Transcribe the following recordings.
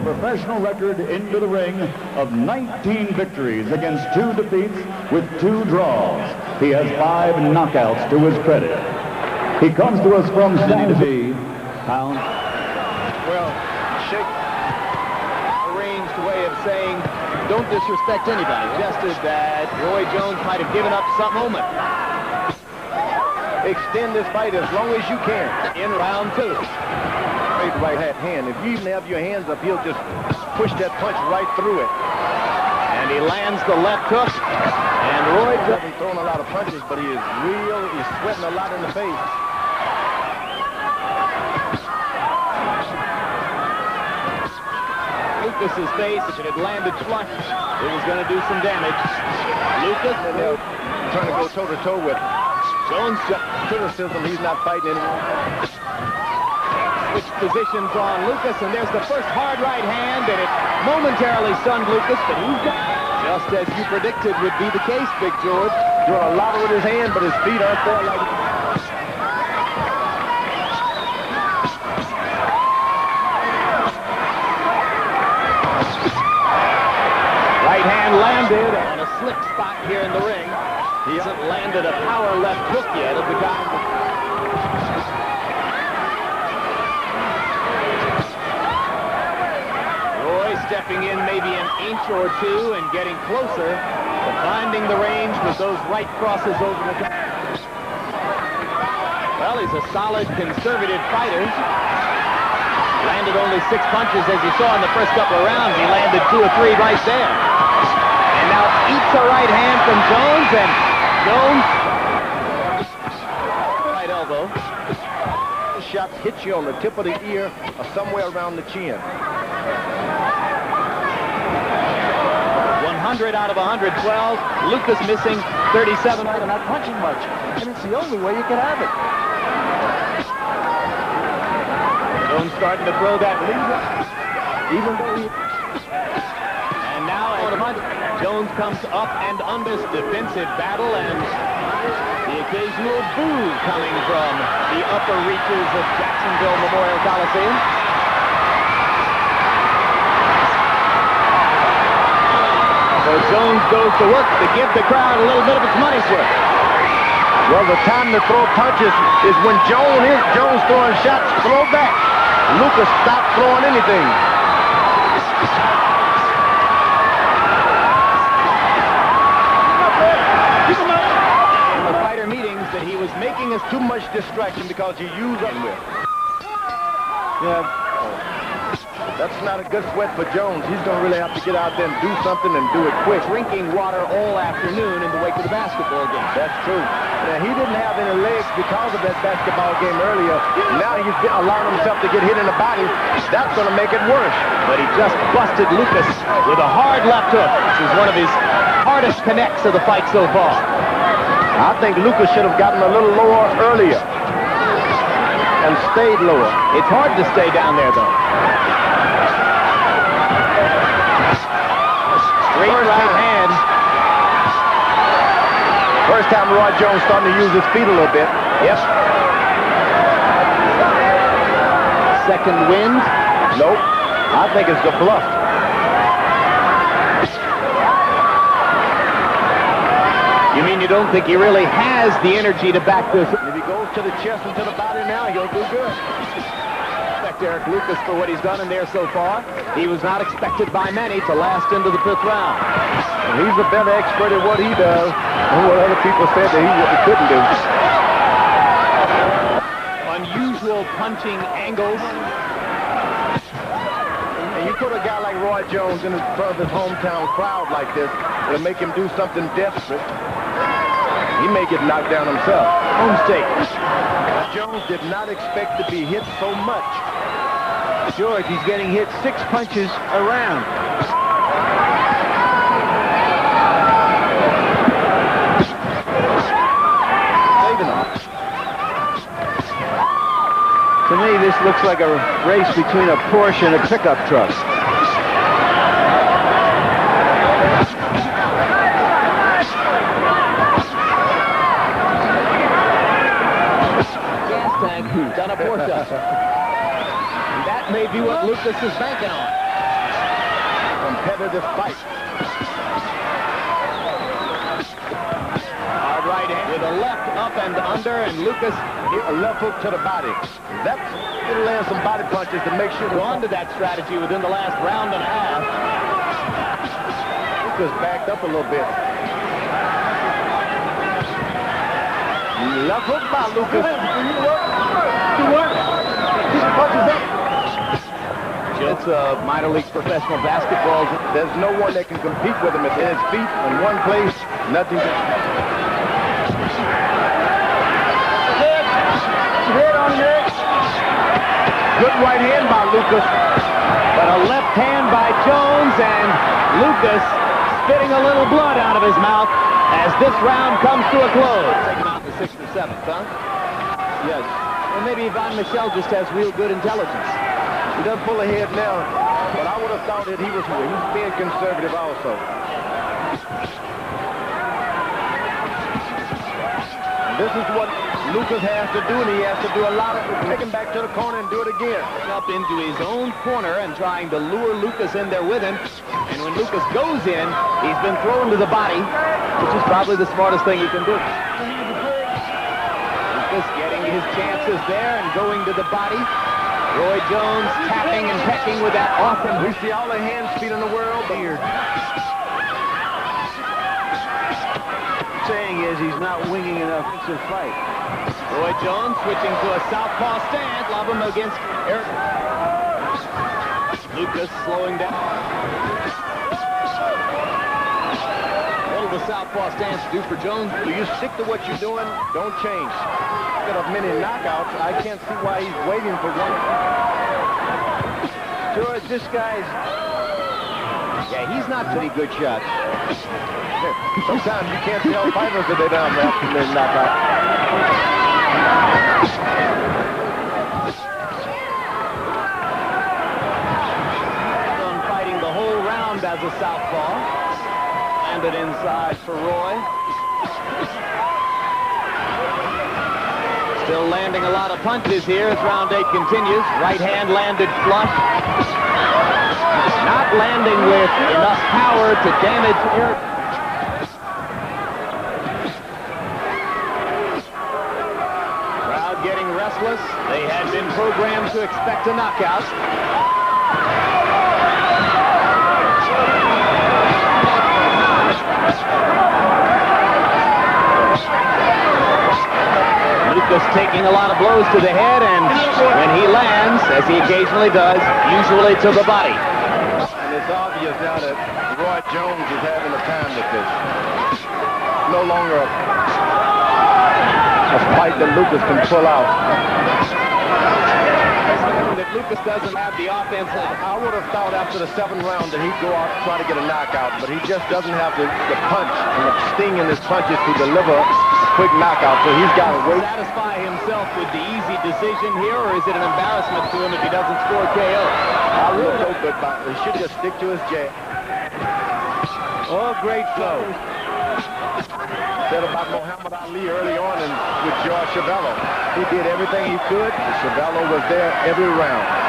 professional record into the ring of 19 victories against 2 defeats with 2 draws. He has 5 knockouts to his credit. He comes to us from Sandy Pound. Well, shake arranged way of saying don't disrespect anybody. Suggested that Roy Jones might have given up some moment. Extend this fight as long as you can in round 2. Straight right hand. If you even have your hands up, he'll just push that punch right through it. And he lands the left hook. And Roy hasn't thrown a lot of punches, but he's sweating a lot in the face. Lucas's face, if it had landed flush, it was going to do some damage. Lucas, and they're trying to go toe-to-toe with Jones. Criticism, he's not fighting anymore. Switch positions on Lucas, and there's the first hard right hand, and it momentarily stunned Lucas, but he's got, just as you predicted would be the case, Big George. Doing a lot with his hand, but his feet aren't there like... Right hand landed on a slick spot here in the ring. He hasn't landed a power left hook yet of the guy. Roy stepping in maybe an inch or 2 and getting closer to finding the range with those right crosses over the top. Well, he's a solid conservative fighter. Landed only 6 punches, as you saw in the first couple of rounds. He landed 2 or 3 right there. And now eats a right hand from Jones, and Jones, right elbow. Shots hit you on the tip of the ear or somewhere around the chin. 100 out of 112. Lucas missing 37. They're not punching much, and it's the only way you can have it. Jones starting to throw that lead, even though he... And now Jones comes up and under defensive battle, and the occasional boo coming from the upper reaches of Jacksonville Memorial Coliseum. So Jones goes to work to give the crowd a little bit of its money's worth. Well, the time to throw punches is when Jones throwing shots, throw back. Lucas stopped throwing anything. In the fighter meetings that he was making us too much distraction because you use them with. Yeah. That's not a good sweat for Jones. He's going to really have to get out there and do something and do it quick. Drinking water all afternoon in the wake of the basketball game. That's true. Now, he didn't have any legs because of that basketball game earlier. Now he's allowing himself to get hit in the body. That's going to make it worse. But he just busted Lucas with a hard left hook. This is one of his hardest connects of the fight so far. I think Lucas should have gotten a little lower earlier and stayed lower. It's hard to stay down there, though. Straight right hand. First time Roy Jones starting to use his feet a little bit. Yep. Second wind. Nope. I think it's the bluff. You mean you don't think he really has the energy to back this? If he goes to the chest and to the body now, he'll do good. Eric Lucas for what he's done in there so far. He was not expected by many to last into the 5th round. And he's a better expert at what he does than what other people said that he couldn't do. Unusual punching angles. And you put a guy like Roy Jones in front of his hometown crowd like this, it'll make him do something desperate. He may get knocked down himself. Home state. Jones did not expect to be hit so much. George, he's getting hit 6 punches around. Saving him. To me, this looks like a race between a Porsche and a pickup truck. Gas tank, done a Porsche. That may be what Lucas is banking on. competitive fight. Hard right hand with a left up and under, and Lucas A left hook to the body. That's going to land some body punches to make sure gone to that strategy within the last round and a half. Lucas backed up a little bit. Left hook by Lucas. It's a minor league professional basketball. There's no one that can compete with him at his feet in one place. Nothing. Good right hand by Lucas. But a left hand by Jones, and Lucas spitting a little blood out of his mouth as this round comes to a close. Take him out in the 6th or 7th, huh? Yes. Well, maybe Ivan Michel just has real good intelligence. He doesn't pull ahead now, but I would have thought that he's being conservative also. And this is what Lucas has to do, and he has to do a lot of it. Take him back to the corner and do it again. Up into his own corner and trying to lure Lucas in there with him. And when Lucas goes in, he's been thrown to the body, which is probably the smartest thing he can do. Lucas getting his chances there and going to the body. Roy Jones tapping and pecking with that awesome. We see all the hand speed in the world, but saying is he's not winging an offensive fight. Roy Jones switching to a southpaw stance. Lob him against Eric. Lucas slowing down. What will the southpaw stance do for Jones? do you stick to what you're doing? Don't change. Instead of many knockouts, I can't see why he's waiting for one. George, this guy's... Yeah, he's not pretty good shots. Sometimes you can't tell fighters that they're down after their knockout. Fighting the whole round as a southpaw. Landed inside for Roy. Still landing a lot of punches here as round 8 continues. Right hand landed flush. Not landing with enough power to damage Eric. Crowd getting restless. They had been programmed to expect a knockout. Lucas taking a lot of blows to the head, and when he lands, as he occasionally does, usually to the body. And it's obvious now that Roy Jones is having a time with this. No longer a fight that Lucas can pull out. That Lucas doesn't have the offense. I would have thought after the 7th round that he'd go out and try to get a knockout, but he just doesn't have the punch and the sting in his punches to deliver a quick knockout, so he's got to wait. Satisfy himself with the easy decision here, or is it an embarrassment to him if he doesn't score KO? I really hope that he should just stick to his jab. Oh, great flow. Said about Muhammad Ali early on and with George Chavello. He did everything he could, and Chavello was there every round.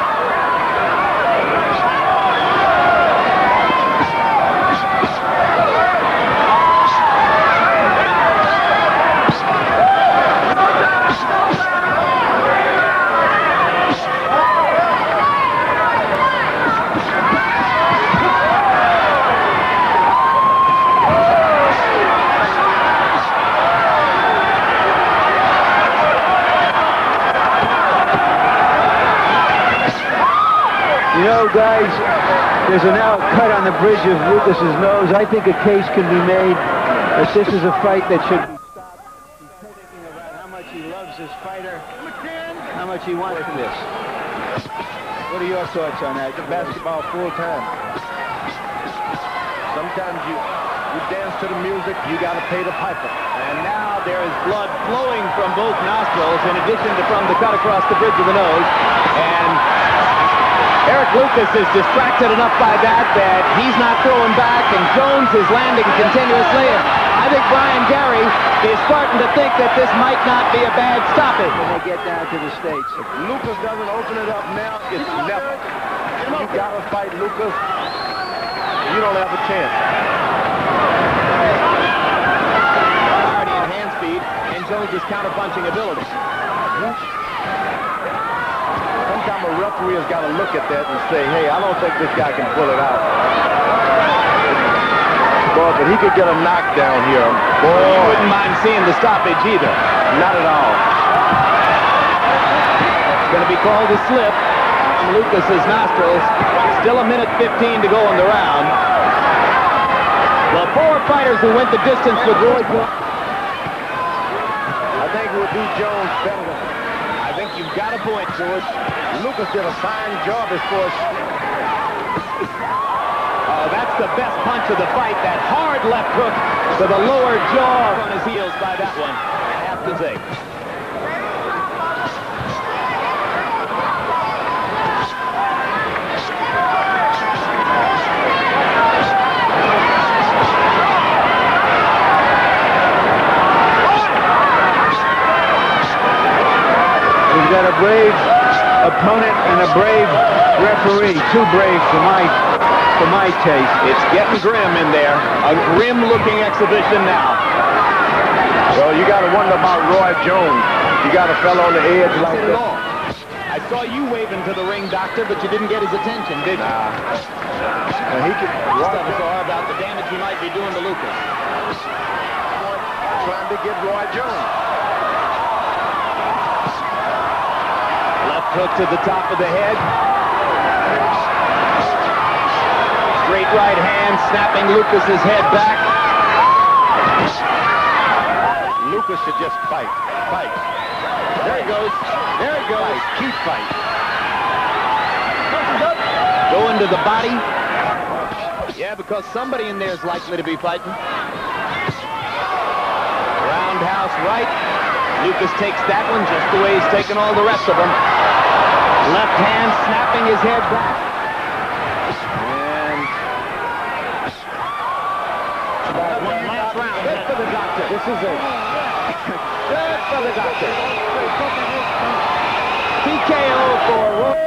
Guys, there's a now cut on the bridge of Lucas's nose. I think a case can be made that this is a fight that should be stopped. He's thinking about how much he loves this fighter, how much he wants this. What are your thoughts on that? The basketball full time. Sometimes you dance to the music, you got to pay the piper. And now there is blood flowing from both nostrils, in addition to from the cut across the bridge of the nose. And Eric Lucas is distracted enough by that he's not throwing back, and Jones is landing continuously. And I think Brian Gary is starting to think that this might not be a bad stoppage. When they get down to the States. If Lucas doesn't open it up now, it's never. You got to fight Lucas. you don't have a chance. Clarity and hand speed, and Jones' counter-punching ability. Sometimes a referee has got to look at that and say, hey, I don't think this guy can pull it out. Boy, but he could get a knockdown here. Boy, You wouldn't mind seeing the stoppage either. not at all. It's going to be called a slip from Lucas's nostrils. Still a minute 15 to go in the round. The four fighters who went the distance with Roy Jones. I think it would do Jones better. I think you've got a point, George. Lucas did a fine job as far as... Oh, that's the best punch of the fight. That hard left hook to the lower jaw on his heels by that one. I have to say. We've got a brave opponent and a brave referee. Too brave for my taste. It's getting grim in there. A grim-looking exhibition now. Well, you got to wonder about Roy Jones. You got a fellow on the edge like that. I saw you waving to the ring, Doctor, but you didn't get his attention, did you? Nah. Now, he could... Most of us are about the damage he might be doing to Lucas. Trying to get Roy Jones. Left hook to the top of the head. Straight right hand, snapping Lucas's head back. Lucas should just fight. Fight. There he goes. There he goes. Fight. Keep fighting. Go into the body. Yeah, because somebody in there is likely to be fighting. Roundhouse right. Lucas takes that one just the way he's taken all the rest of them. Left hand snapping his head back. And last round. Good for the doctor. This is it. Good for the doctor. TKO for Roy.